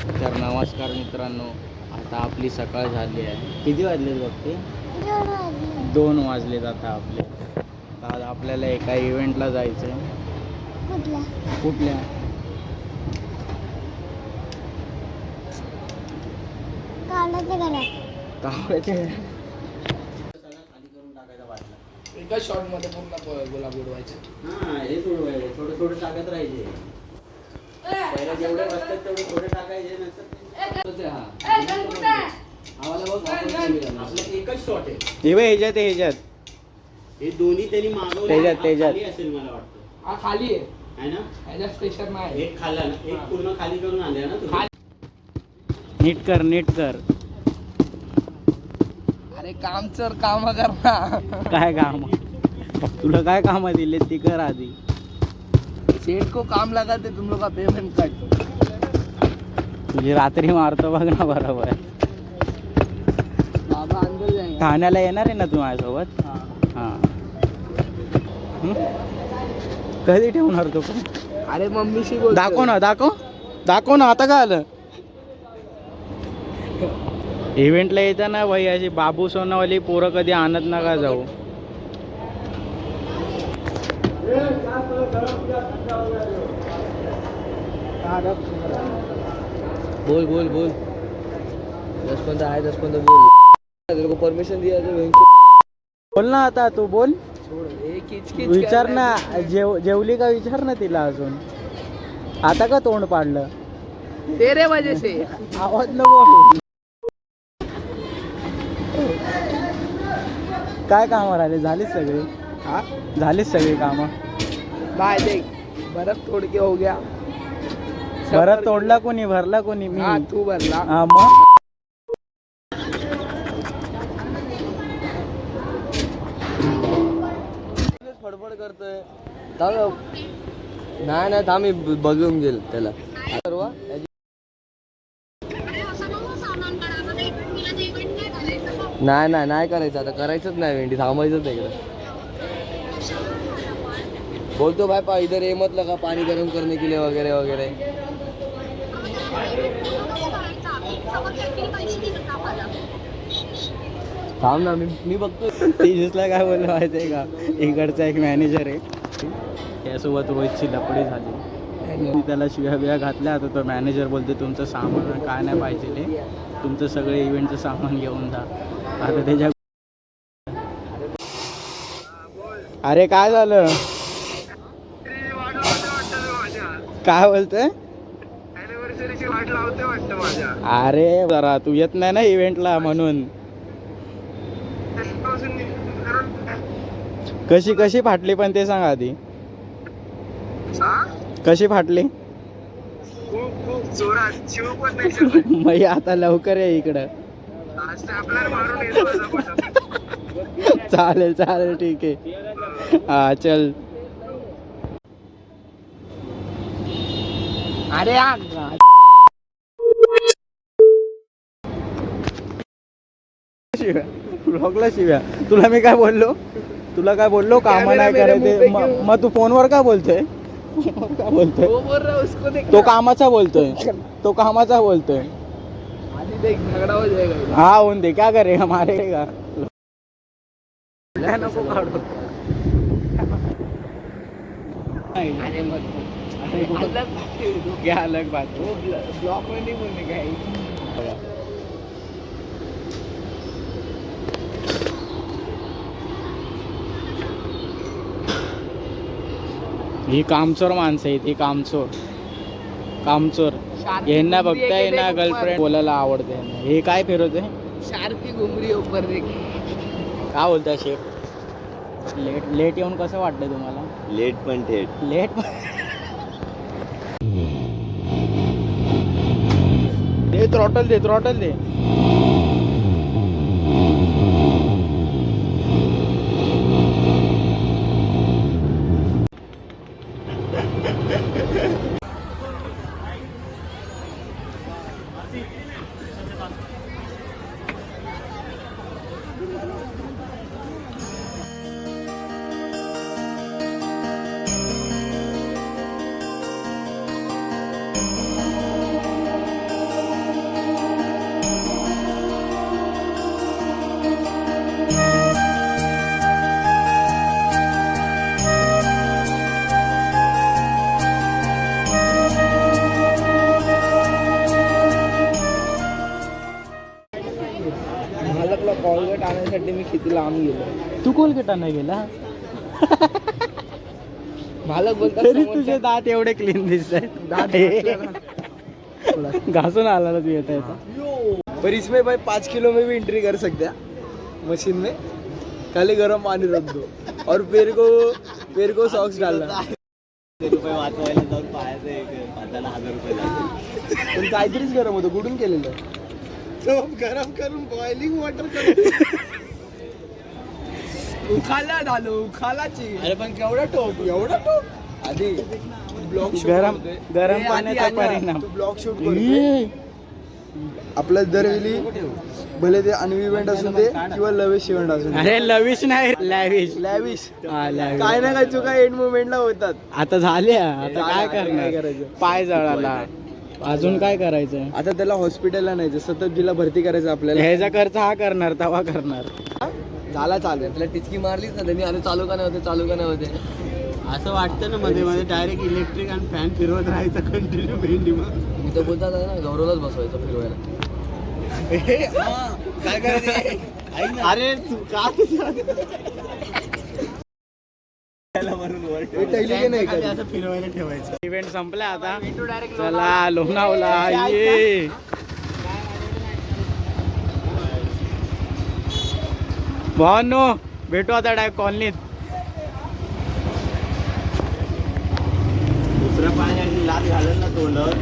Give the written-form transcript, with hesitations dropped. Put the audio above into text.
तर नमस्कार मित्रांनो, आता आपली सकाळ झाली आहे. किती वाजलेत बघते? 2 वाजलेत आता आपले. आज आपल्याला एका इव्हेंटला जायचं आहे. कुठल्या? कावळ्याच्या एका शॉट मध्ये पूर्ण गुलाब उडवायचे. हे सोडवायचे, थोडं थोडं टाकत राहायचे. पहिला जेवढे बसतात तेवढे थोडे टाकायचे, नंतर एकच शॉट आहे. ह्याच्यात हे दोन्ही त्यांनी मागवले. त्याच्यात असेल मला वाटतं. हा खाली आहे ना, ह्याच्या स्टेशन आहे. एक खाल्ला ना, एक पूर्ण खाली करून आणले ना तुम्ही. नीट कर. अरे काम कर ना. काय काम? तुला काय काम दिले ती कर आधी. सेठ को काम लगाते तुम लोग का पेमेंट कट. तुझी रात्री मारतो बघ ना बरोबर. बाबा अंदर जाएंगे. ठाण्याला येणार आहे ना तू माझ्यासोबत? हां. कधी ठेवणार तू? अरे मम्मीशी बोल. दाखव ना आता काय आलं. इव्हेंटला येताना भाई अशी बाबू सोनावाली पोरं कधी आणत नका जाऊ. बोल 10-15 बोल. तेरे को परमिशन दिया तो बोल ना आता तू बोल. विचार ना, जेवली का विचार ना तिला अजून. आता का तोंड पाडलं? तेरे वजह से. आवाज नको. काय कामं राहिले? झालीच सगळी? झालीच सगळी कामं? बाय देख, बर्फ तोड़ के हो गया. बर्फ तोडला कोणी? भरला कोणी? मी. हाँ तू भरला. हा मग फडफड करतोय. नाही थांब, मी बघून गेल त्याला. नाही करायचं आता. करायचंच नाही वेंडी. थांबायचंच नाही इकडे. बोलतो भाई इधर ये मत लगा पानी गर्म करने के लिए वगैरह. थांब ना, मी बघतो. तेजसला काय बोललं माहिती आहे का? इकडचा एक मॅनेजर आहे, त्यासोबत रोहितची लपडी झाली. मी त्याला शिव्या घातल्या. आता तो मॅनेजर बोलते तुमचं सामान काय नाही पाहिजे, तुमचं सगळं इव्हेंटचं सामान घेऊन जा. आता त्याच्या अरे काय झालं? काय बोलतोय? अरे जरा तू येत नाही ना इव्हेंटला म्हणून. कशी फाटली पण ते सांग आधी. कशी फाटली? मग आता लवकर ये इकडं. चालेल ठीक आहे. हा चल. अरे शिव्या तुला मी काय बोललो? काम नाही करायचे. मग तू फोनवर का बोलतोय? तो कामाचा बोलतोय. झगड़ा हो जाएगा. हाँ होऊन दे. क्या करेगा? मारेगा. नको काढू. अरे मत क्या अलग बात. ब्लॉक में नहीं बोलने का है. ही कामचोर माणसं आहेत. ही कामचोर. यांना बघता येईना गर्लफ्रेंड बोलायला आवडते. हे काय फिरवते? शार्पी घुमरी ऊपर देख. काय बोलता शेफ? लेट येऊन कसं वाटलं तुम्हाला? लेट पण थेट. दे थ्रॉटल दे. आणण्यासाठी मी किती लांब गेलो. तू कोलकाता गेला मालक बोलतात तरी समोरच्या- तुझे दात एवढे क्लीन दिसत दात आहेत घासून आला ना तू येता येता. पर इसमें भाई 5 किलो में भी एंट्री कर सकते हैं मशीन में. खाली गर्म पानी रख दो और पैर को सॉक्स डालना. रुपये वाचवायला जाऊन पाहायचं एक 1000 रुपये लागले. पण काहीतरीच गरम होतं. कुठून केलेलं गरम करून बॉइलिंग वॉटर उखाला झालो उखालाची. अरे पण केवढा टोप एवढा टोप आधी ब्लॉग गरम पाण्याचा परिणाम. ब्लॉग शूट आपलं दरवेळी भले ते अनवी इव्हेंट असू दे किंवा लविश इव्हेंट असू दे. अरे लविश नाही लॅविश. Lavish lavish. काय ना काय चुका एंड मुवमेंटला होतात. आता झाल्या आता काय काय करणार करायचं? पाय जळाला अजून काय करायचं. आता त्याला हॉस्पिटलला नाही सतत जिला भरती करायचं आपल्याला. ह्याचा खर्च हा करणार तवा करणार. झाला चालू त्याला टिचकी मारलीच ना त्यांनी. अरे चालू का नाही होते चालू का नाही होते. असं वाटतं ना मध्ये मध्ये डायरेक्ट इलेक्ट्रिक आणि फॅन फिरवत राहायचं कंटिन्यू भेंडी. मी तर बोलतात ना गौरवलाच बसवायचं फिरवायला. काय करायचं अरे तू का असं फिरवायला ठेवायचं. इव्हेंट संपला आता. चला लोणावला ये. भावांनो भेटू आता डायरेक्ट कॉलनीत. दुसऱ्या पाण्याची लाच घालेल ना तोंडावर.